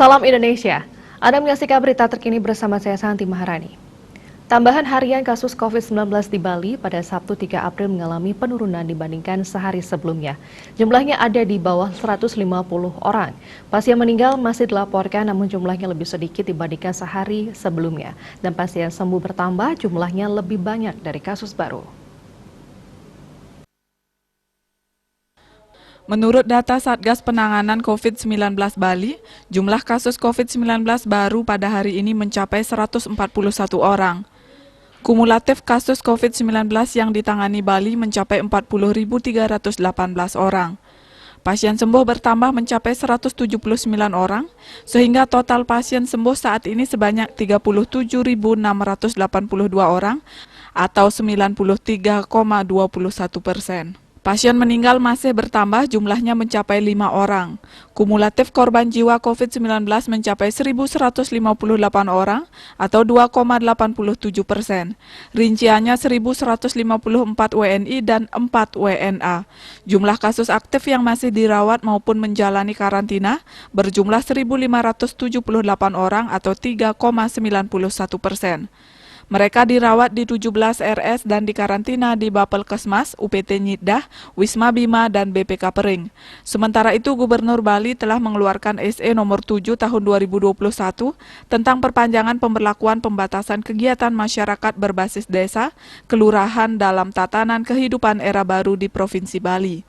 Salam Indonesia. Anda menyaksikan berita terkini bersama saya Santi Maharani. Tambahan harian kasus COVID-19 di Bali pada Sabtu 3 April mengalami penurunan dibandingkan sehari sebelumnya. Jumlahnya ada di bawah 150 orang. Pasien meninggal masih dilaporkan namun jumlahnya lebih sedikit dibandingkan sehari sebelumnya. Dan pasien sembuh bertambah jumlahnya lebih banyak dari kasus baru. Menurut data Satgas Penanganan COVID-19 Bali, jumlah kasus COVID-19 baru pada hari ini mencapai 141 orang. Kumulatif kasus COVID-19 yang ditangani Bali mencapai 40.318 orang. Pasien sembuh bertambah mencapai 179 orang, sehingga total pasien sembuh saat ini sebanyak 37.682 orang atau 93,21%. Pasien meninggal masih bertambah, jumlahnya mencapai 5 orang. Kumulatif korban jiwa COVID-19 mencapai 1.158 orang atau 2,87%. Rinciannya 1.154 WNI dan 4 WNA. Jumlah kasus aktif yang masih dirawat maupun menjalani karantina berjumlah 1.578 orang atau 3,91%. Mereka dirawat di 17 RS dan dikarantina di Bapelkesmas, UPT Nyidah, Wisma Bima, dan BPK Pering. Sementara itu, Gubernur Bali telah mengeluarkan SE nomor 7 tahun 2021 tentang perpanjangan pemberlakuan pembatasan kegiatan masyarakat berbasis desa, kelurahan dalam tatanan kehidupan era baru di Provinsi Bali.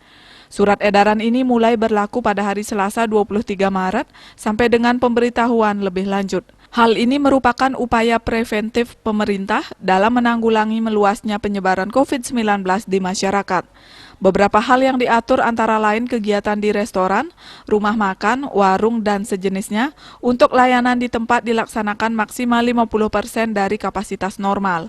Surat edaran ini mulai berlaku pada hari Selasa 23 Maret sampai dengan pemberitahuan lebih lanjut. Hal ini merupakan upaya preventif pemerintah dalam menanggulangi meluasnya penyebaran COVID-19 di masyarakat. Beberapa hal yang diatur antara lain kegiatan di restoran, rumah makan, warung, dan sejenisnya untuk layanan di tempat dilaksanakan maksimal 50% dari kapasitas normal.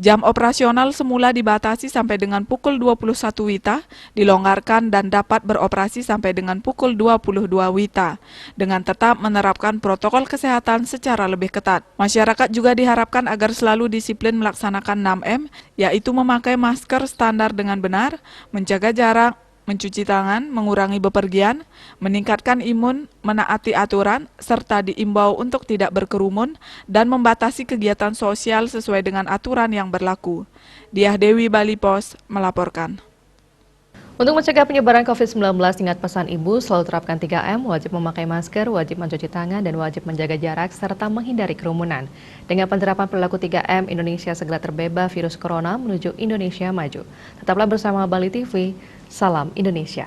Jam operasional semula dibatasi sampai dengan pukul 21 WITA, dilonggarkan dan dapat beroperasi sampai dengan pukul 22 WITA, dengan tetap menerapkan protokol kesehatan secara lebih ketat. Masyarakat juga diharapkan agar selalu disiplin melaksanakan 6M, yaitu memakai masker standar dengan benar, menjaga jarak, mencuci tangan, mengurangi bepergian, meningkatkan imun, menaati aturan, serta diimbau untuk tidak berkerumun dan membatasi kegiatan sosial sesuai dengan aturan yang berlaku. Diah Dewi, Bali Pos, melaporkan. Untuk mencegah penyebaran COVID-19, ingat pesan Ibu, selalu terapkan 3M, wajib memakai masker, wajib mencuci tangan, dan wajib menjaga jarak, serta menghindari kerumunan. Dengan penerapan perilaku 3M, Indonesia segera terbebas virus corona menuju Indonesia maju. Tetaplah bersama Bali TV, salam Indonesia.